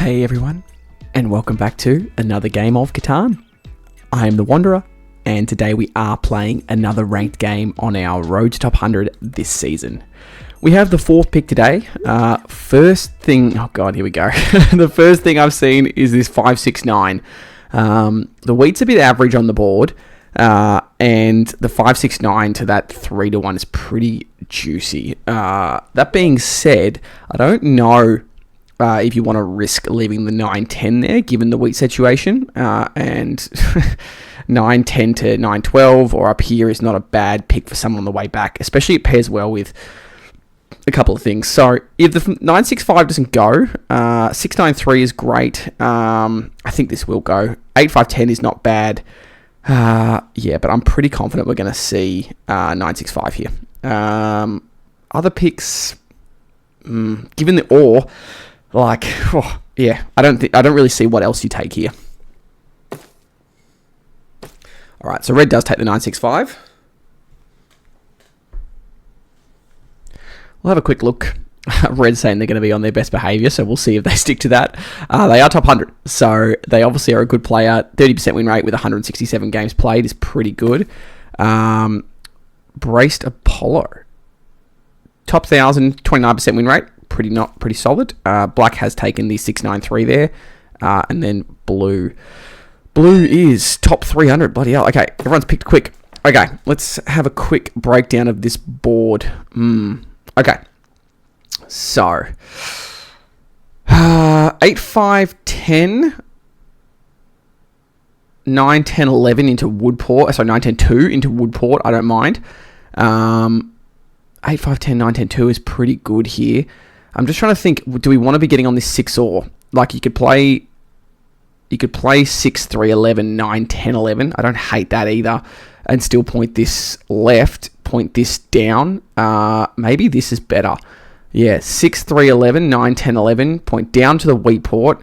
Hey everyone, and welcome back to another game of Catan. I am the Wanderer, and today we are playing another ranked game on our Road to Top 100 this season. We have the fourth pick today. First thing, oh god, here we go. The first thing I've seen is this 569. The wheat's a bit average on the board, and the 569 to that 3-1 is pretty juicy. That being said, I don't know if you want to risk leaving the 910 there, given the wheat situation, and 910 to 912 or up here is not a bad pick for someone on the way back, especially it pairs well with a couple of things. So if the 965 doesn't go, 693 is great. I think this will go. 8510 is not bad. Yeah, but I'm pretty confident we're going to see 965 here. Other picks, given the ore, like, oh, yeah, I don't really see what else you take here. All right, so red does take the 965. We'll have a quick look. Red saying they're going to be on their best behaviour, so we'll see if they stick to that. They are top 100, so they obviously are a good player. 30% win rate with 167 games played is pretty good. Braced Apollo. Top 1,000, 29% win rate. Pretty solid. Black has taken the 693 there, and then blue is top 300. Bloody hell. Okay, everyone's picked quick. Okay, let's have a quick breakdown of this board. Okay, so 8, 5, 10, 9, 10, 11 into Woodport. Sorry, 9, 10, 2 into Woodport. I don't mind. 8, 5, 10, 9, 10, 2 is pretty good here. I'm just trying to think, do we want to be getting on this 6 ore? Like, you could play 6, 3, 11, 9, 10, 11. I don't hate that either. And still point this left, point this down. Maybe this is better. Yeah, 6, 3, 11, 9, 10, 11. Point down to the wheat port.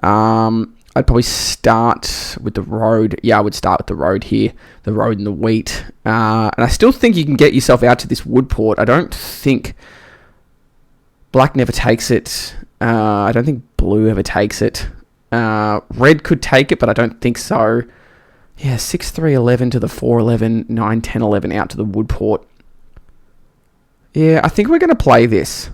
I'd probably start with the road. Yeah, I would start with the road here. The road and the wheat. And I still think you can get yourself out to this wood port. I don't think Black never takes it. I don't think blue ever takes it. Red could take it, but I don't think so. Yeah, 6, 3, 11 to the 4, 11, 9, 10, 11 out to the wood port. Yeah, I think we're going to play this.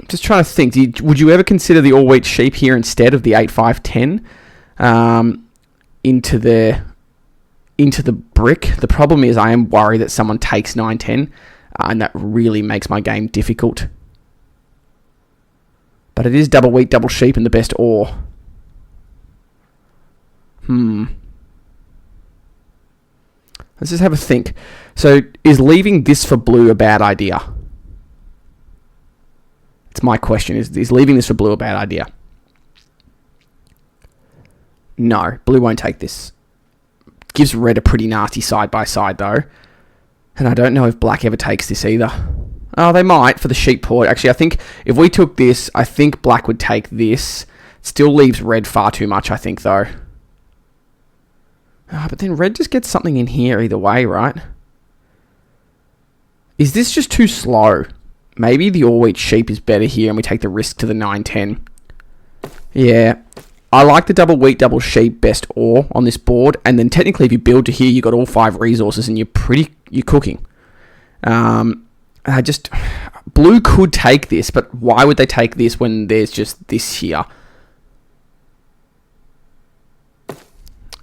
Just trying to think. Would you ever consider the all-wheat sheep here instead of the 8, 5, 10 into the brick? The problem is I am worried that someone takes 9, 10, and that really makes my game difficult. But it is double wheat, double sheep, and the best ore. Let's just have a think. So, is leaving this for blue a bad idea? It's my question. Is leaving this for blue a bad idea? No, blue won't take this. Gives red a pretty nasty side-by-side, though. And I don't know if black ever takes this either. Oh, they might for the sheep port. Actually, I think if we took this, I think black would take this. Still leaves red far too much, I think, though. But then red just gets something in here either way, right? Is this just too slow? Maybe the all-wheat sheep is better here and we take the risk to the 9-10. Yeah. I like the double wheat, double sheep best ore on this board. And then technically if you build to here, you got all 5 resources and you're cooking. Blue could take this, but why would they take this when there's just this here?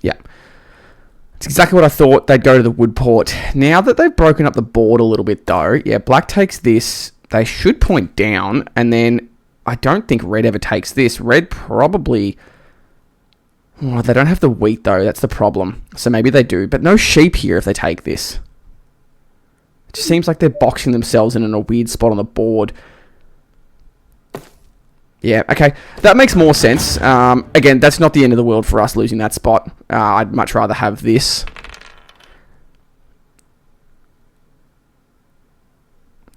Yeah. It's exactly what I thought. They'd go to the wood port. Now that they've broken up the board a little bit though, yeah, black takes this. They should point down, and then I don't think red ever takes this. Red probably... Oh, they don't have the wheat though. That's the problem. So maybe they do, but no sheep here if they take this. It just seems like they're boxing themselves in a weird spot on the board. Yeah, okay. That makes more sense. Again, that's not the end of the world for us losing that spot. I'd much rather have this.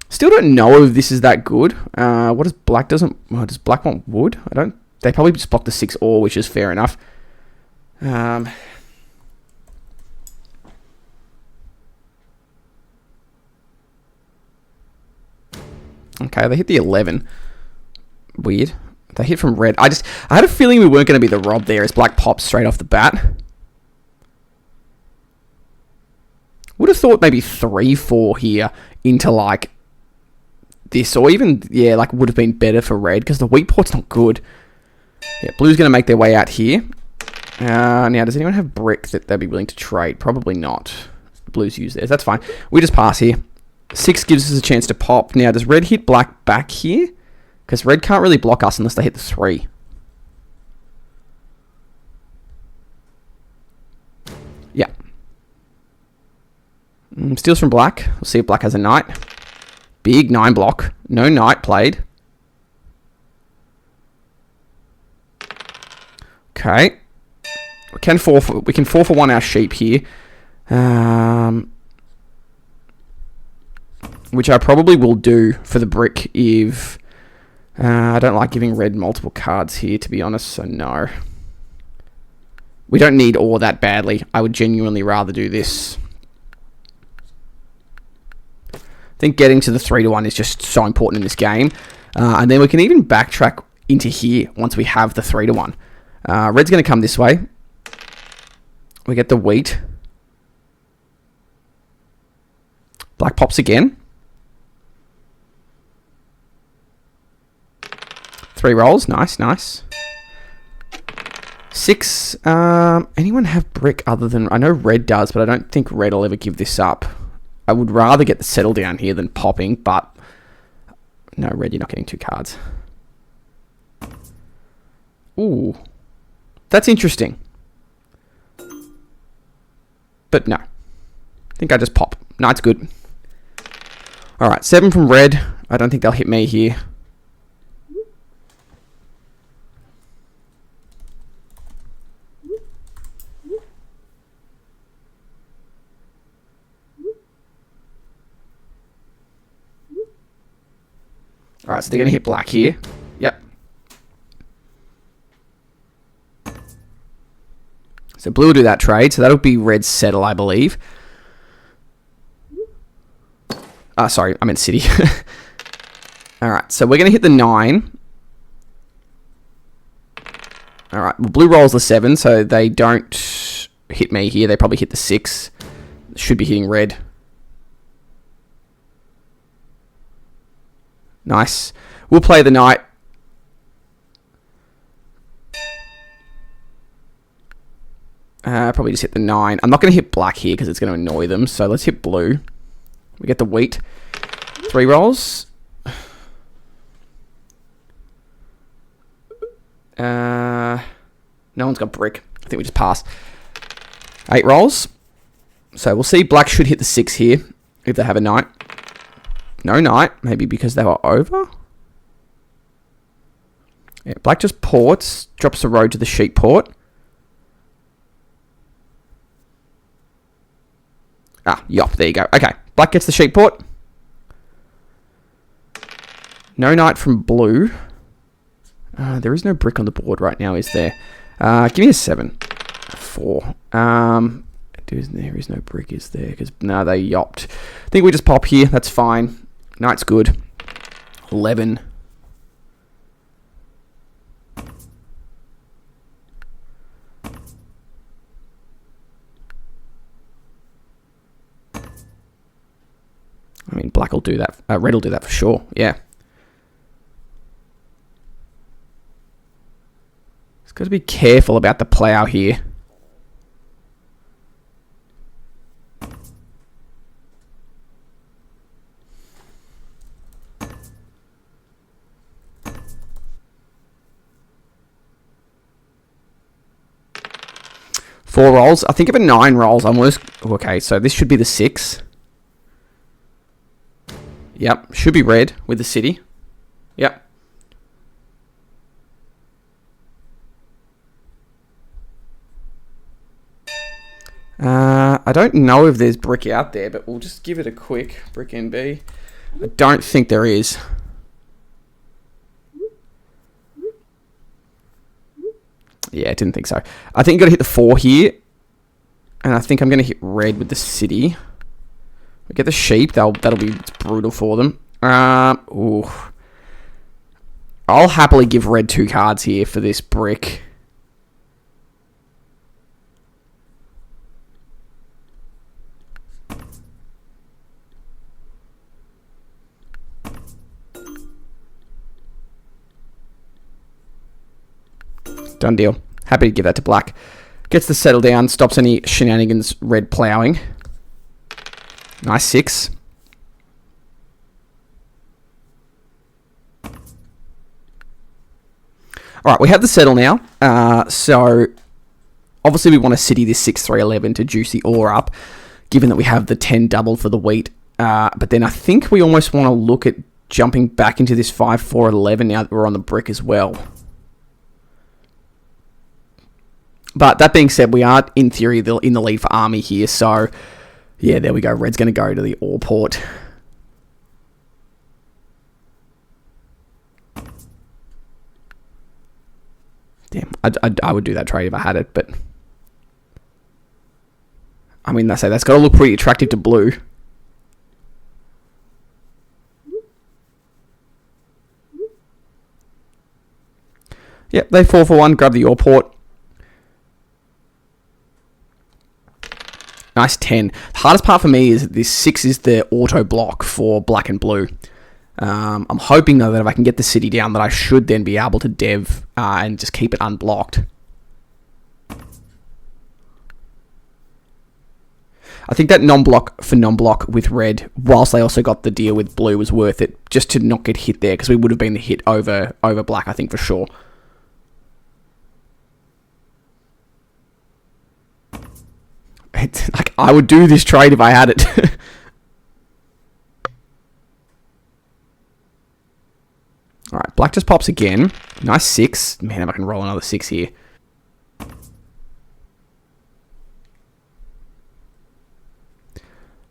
Still don't know if this is that good. What does black does black want wood? They probably just block the 6 ore, which is fair enough. Okay, they hit the 11. Weird. They hit from red. I had a feeling we weren't going to be the rob there as black pops straight off the bat. Would have thought maybe 3-4 here into like this, or even, yeah, like would have been better for red because the weak port's not good. Yeah, blue's going to make their way out here. Now, does anyone have brick that they'd be willing to trade? Probably not. Blues use theirs. That's fine. We just pass here. 6 gives us a chance to pop. Now, does red hit black back here? Because red can't really block us unless they hit the 3. Yeah. Steals from black. We'll see if black has a knight. Big 9 block. No knight played. Okay. We can 4 for 1 our sheep here. Which I probably will do for the brick if... I don't like giving red multiple cards here, to be honest, so no. We don't need all that badly. I would genuinely rather do this. I think getting to the 3-1 is just so important in this game. And then we can even backtrack into here once we have the 3-1. Red's going to come this way. We get the wheat. Black pops again. 3 rolls. Nice, nice. 6. Anyone have brick other than... I know red does, but I don't think red will ever give this up. I would rather get the settle down here than popping, but... No, red, you're not getting 2 cards. Ooh. That's interesting. But no. I think I just pop. Knight's good. Alright, 7 from red. I don't think they'll hit me here. Alright, so they're going to hit black here. Yep. So blue will do that trade. So that'll be red's settle, I believe. Sorry, I meant city. Alright, so we're going to hit the 9. Alright, well, blue rolls the 7, so they don't hit me here. They probably hit the 6. Should be hitting red. Nice. We'll play the knight. Probably just hit the 9. I'm not going to hit black here because it's going to annoy them. So let's hit blue. We get the wheat. 3 rolls. No one's got brick. I think we just pass. 8 rolls. So we'll see. Black should hit the 6 here if they have a knight. No knight. Maybe because they were over. Yeah, black just ports. Drops the road to the sheep port. Yop. There you go. Okay. Black gets the sheep port. No knight from blue. There is no brick on the board right now, is there? Give me a 7. 4. There is no brick, is there? Because no, they yopped. I think we just pop here. That's fine. Knight's good. 11. I mean, black will do that. Red will do that for sure. Yeah. Just got to be careful about the plow here. Four rolls. I think of a 9 rolls. Almost. Okay, so this should be the 6. Yep, should be red with the city. Yep. I don't know if there's brick out there, but we'll just give it a quick brick NB. I don't think there is. Yeah, I didn't think so. I think I'm going to hit the 4 here. And I think I'm going to hit red with the city. We get the sheep. That'll be brutal for them. Ooh. I'll happily give red 2 cards here for this brick. Done deal. Happy to give that to black. Gets the settle down, stops any shenanigans red ploughing. Nice 6. Alright, we have the settle now. So, obviously we want to city this 6-3-11 to juice the ore up, given that we have the 10 double for the wheat. But then I think we almost want to look at jumping back into this 5-4-11 now that we're on the brick as well. But that being said, we are, in theory, in the lead for army here. So, yeah, there we go. Red's going to go to the ore port. Damn, I would do that trade if I had it, but... I mean, I say that's got to look pretty attractive to blue. Yep, they 4 for 1, grab the ore port. Nice 10. The hardest part for me is this 6 is the auto block for black and blue. I'm hoping, though, that if I can get the city down, that I should then be able to dev and just keep it unblocked. I think that non-block for non-block with red, whilst they also got the deal with blue, was worth it, just to not get hit there, because we would have been the hit over black, I think, for sure. Like, I would do this trade if I had it. Alright, black just pops again. Nice 6. Man, if I can roll another 6 here.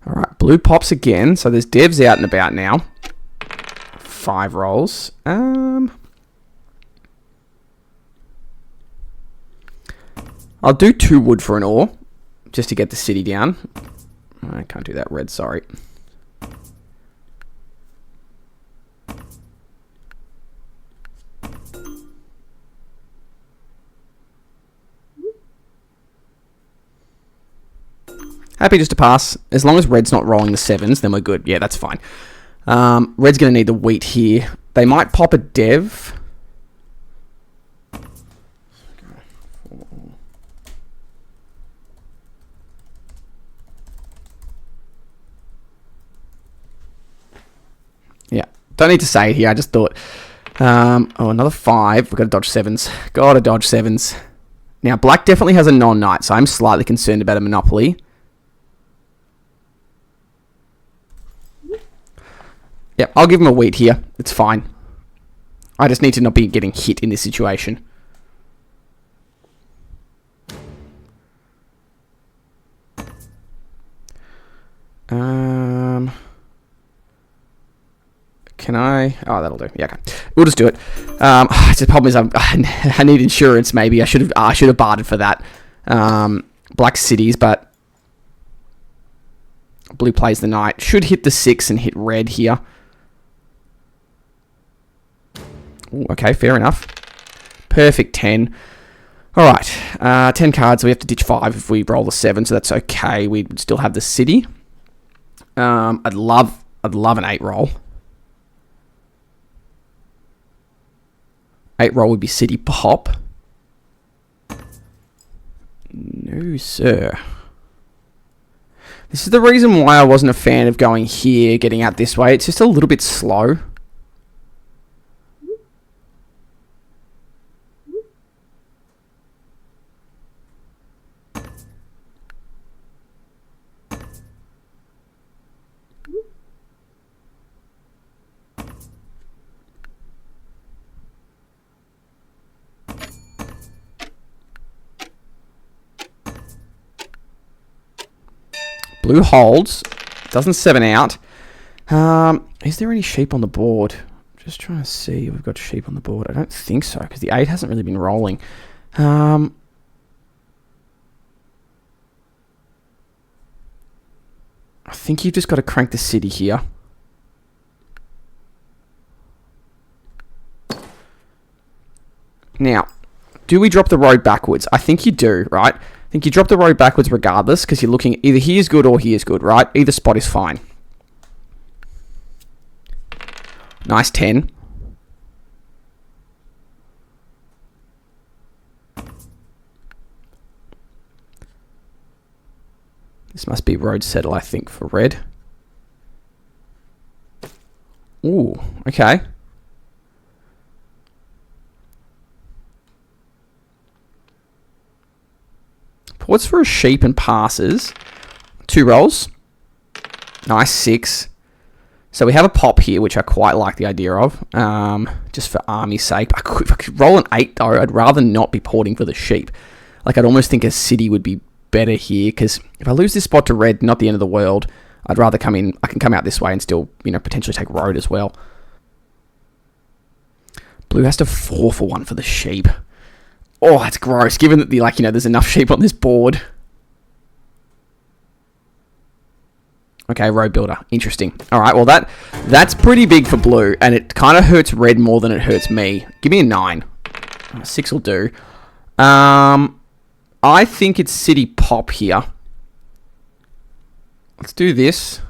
Alright, blue pops again. So there's devs out and about now. 5 rolls. I'll do 2 wood for an ore, just to get the city down. I can't do that red, sorry. Happy just to pass. As long as red's not rolling the 7s, then we're good. Yeah, that's fine. Red's going to need the wheat here. They might pop a dev. Yeah, don't need to say it here. I just thought. Oh, another 5. We've got to dodge 7s. Gotta dodge 7s. Now, black definitely has a non-knight, so I'm slightly concerned about a monopoly. Yep, I'll give him a wheat here. It's fine. I just need to not be getting hit in this situation. Can I? Oh, that'll do. Yeah, okay. We'll just do it. The problem is I need insurance. Maybe I should have bartered for that. Black cities, but blue plays the knight. Should hit the 6 and hit red here. Ooh, okay, fair enough. Perfect 10. All right, 10 cards. So we have to ditch 5 if we roll the 7, so that's okay. We'd still have the city. I'd love an 8 roll. 8 roll would be city pop. No, sir. This is the reason why I wasn't a fan of going here, getting out this way. It's just a little bit slow. Blue holds. Doesn't 7 out. Is there any sheep on the board? Just trying to see if we've got sheep on the board. I don't think so, because the 8 hasn't really been rolling. I think you've just got to crank the city here. Now, do we drop the road backwards? I think you do, right? I think you drop the road backwards regardless, because you're looking either he is good or he is good, right? Either spot is fine. Nice 10. This must be road settle, I think, for red. Ooh, okay. Ports for a sheep and passes. 2 rolls. Nice 6. So we have a pop here, which I quite like the idea of, just for army's sake. If I could roll an 8, though, I'd rather not be porting for the sheep. Like, I'd almost think a city would be better here, because if I lose this spot to red, not the end of the world. I'd rather come in. I can come out this way and still, potentially take road as well. Blue has to 4 for 1 for the sheep. Oh, that's gross, given that there's enough sheep on this board. Okay, road builder. Interesting. All right, well, that's pretty big for blue, and it kind of hurts red more than it hurts me. Give me a 9. 6 will do. I think it's city pop here. Let's do this.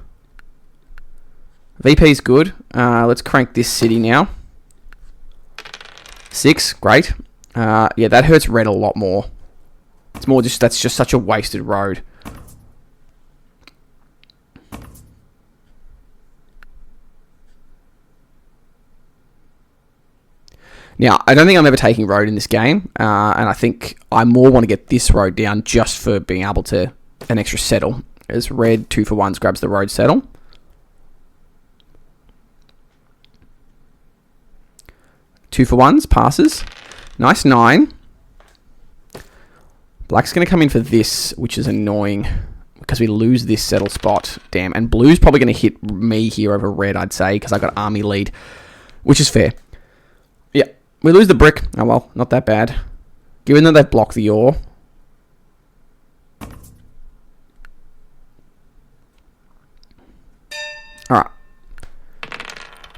VP's good. Let's crank this city now. 6, great. Yeah, that hurts red a lot more. It's more just, that's just such a wasted road. Now, I don't think I'm ever taking road in this game, and I think I more want to get this road down just for being able to an extra settle. As red 2 for 1s grabs the road settle. Two for 1s passes. Nice 9. Black's going to come in for this, which is annoying because we lose this settle spot. Damn, and blue's probably going to hit me here over red, I'd say, because I got army lead, which is fair. Yeah. We lose the brick. Oh, well, not that bad. Given that they've blocked the ore. Alright.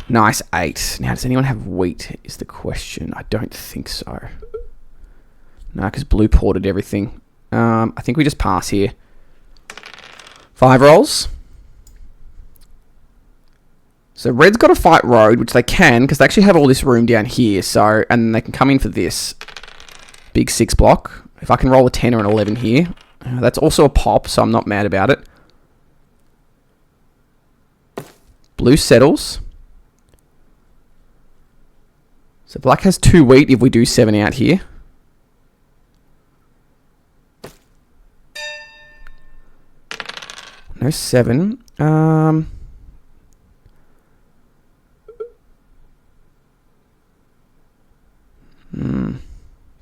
Nice 8. Now, does anyone have wheat is the question. I don't think so. No, because blue ported everything. I think we just pass here. 5 rolls. So red's got to fight road, which they can, because they actually have all this room down here. So, and they can come in for this big 6 block. If I can roll a 10 or an 11 here, that's also a pop, so I'm not mad about it. Blue settles. So black has 2 wheat if we do 7 out here. No 7.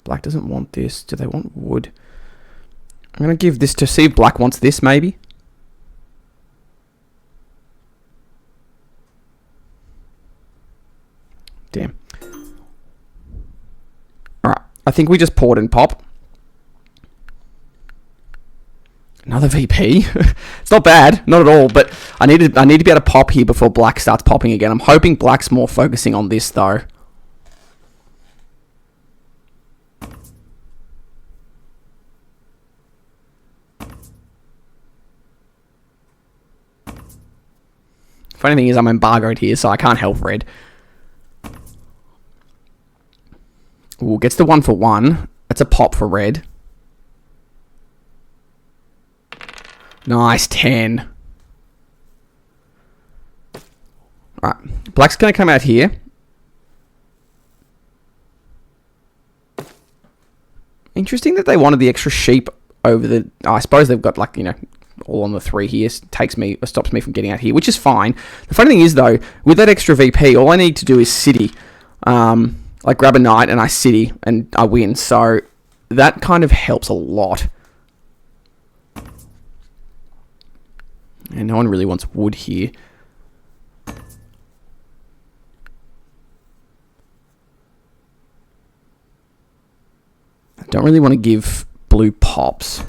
Black doesn't want this. Do they want wood? I'm going to give this to see if black wants this, maybe. Damn. Alright. I think we just port and pop. Another VP. It's not bad. Not at all. But I need to be able to pop here before black starts popping again. I'm hoping black's more focusing on this, though. Funny thing is I'm embargoed here, so I can't help red. Ooh, gets the 1 for 1. That's a pop for red. Nice, 10. Alright, black's going to come out here. Interesting that they wanted the extra sheep over the... I suppose they've got, like, all on the 3 here. Stops me from getting out here, which is fine. The funny thing is, though, with that extra VP, all I need to do is city. Like, grab a knight and I city and I win. So that kind of helps a lot. And no one really wants wood here. I don't really want to give blue pops.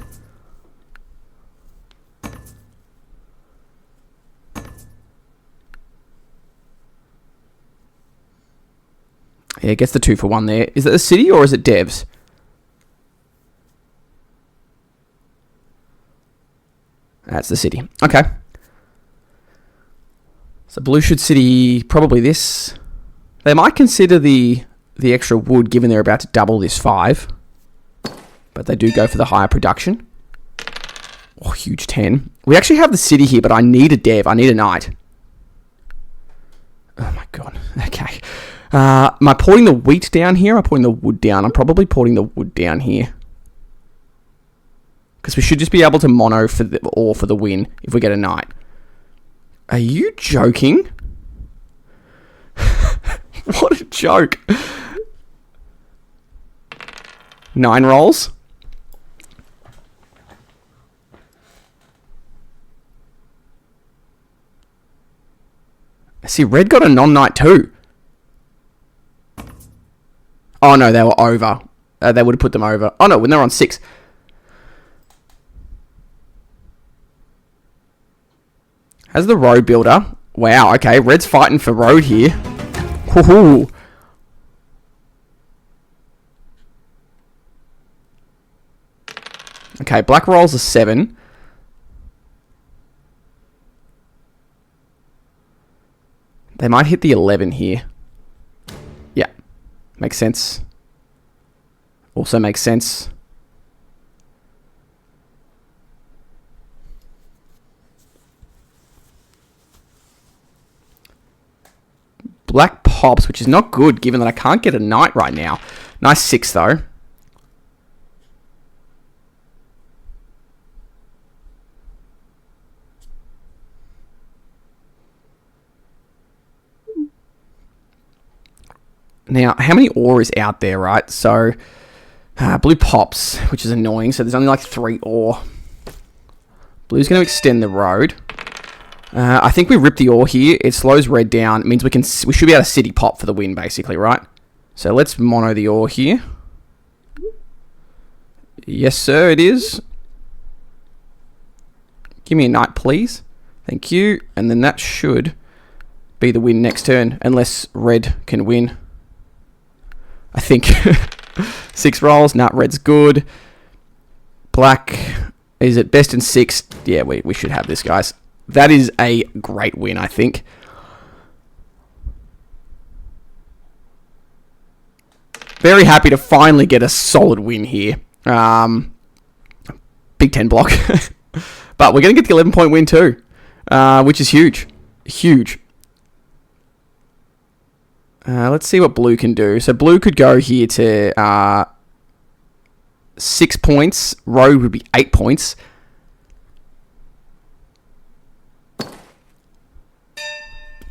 Yeah, it gets the 2 for 1 there. Is it the city or is it devs? That's the city. Okay. So blue should city probably this. They might consider the extra wood given they're about to double this 5. But they do go for the higher production. Oh, huge 10. We actually have the city here, but I need a dev. I need a knight. Oh my god. Okay. Am I porting the wheat down here? Or am I porting the wood down? I'm probably porting the wood down here. Because we should just be able to mono for the ore for the win if we get a knight. Are you joking? What a joke. 9 rolls. See, red got a non-knight too. Oh no, they were over. They would have put them over. Oh no, when they're on 6. As the road builder. Wow, okay, red's fighting for road here. Woohoo. Okay, black rolls a 7. They might hit the 11 here. Yeah. Makes sense. Also makes sense. Black pops, which is not good given that I can't get a knight right now. Nice 6 though. Now, how many ore is out there, right? So, blue pops, which is annoying. So, there's only like 3 ore. Blue's going to extend the road. I think we rip the ore here. It slows red down. It means we should be able to city pop for the win, basically, right? So, let's mono the ore here. Yes, sir, it is. Give me a knight, please. Thank you. And then that should be the win next turn, unless red can win. I think 6 rolls. Nah, red's good. Black is at best in 6. Yeah, we should have this, guys. That is a great win, I think. Very happy to finally get a solid win here. Big 10 block. But we're going to get the 11-point win too, which is huge. Huge. Let's see what blue can do. So blue could go here to 6 points. Road would be 8 points.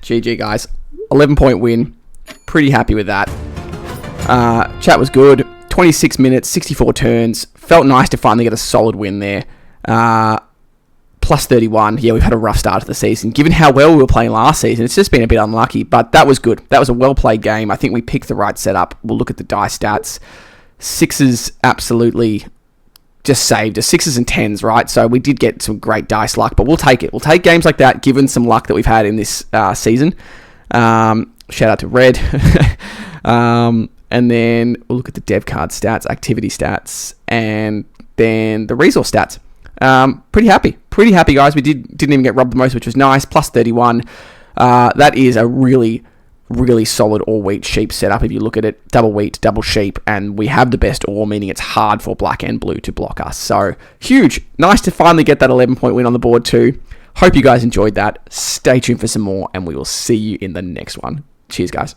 GG, guys. 11-point win. Pretty happy with that. Chat was good. 26 minutes, 64 turns. Felt nice to finally get a solid win there. Plus 31. Yeah, we've had a rough start to the season. Given how well we were playing last season, it's just been a bit unlucky, but that was good. That was a well-played game. I think we picked the right setup. We'll look at the die stats. 6s absolutely just saved us. 6s and 10s, right? So we did get some great dice luck, but we'll take it. We'll take games like that, given some luck that we've had in this season. Shout out to Red. And then we'll look at the dev card stats, activity stats, and then the resource stats. Pretty happy, guys. We didn't even get robbed the most, which was nice. Plus 31. That is a really solid all wheat sheep setup. If you look at it, double wheat, double sheep, and we have the best ore, meaning it's hard for black and blue to block us. So huge. Nice to finally get that 11-point win on the board too. Hope you guys enjoyed that. Stay tuned for some more, and we will see you in the next one. Cheers, guys.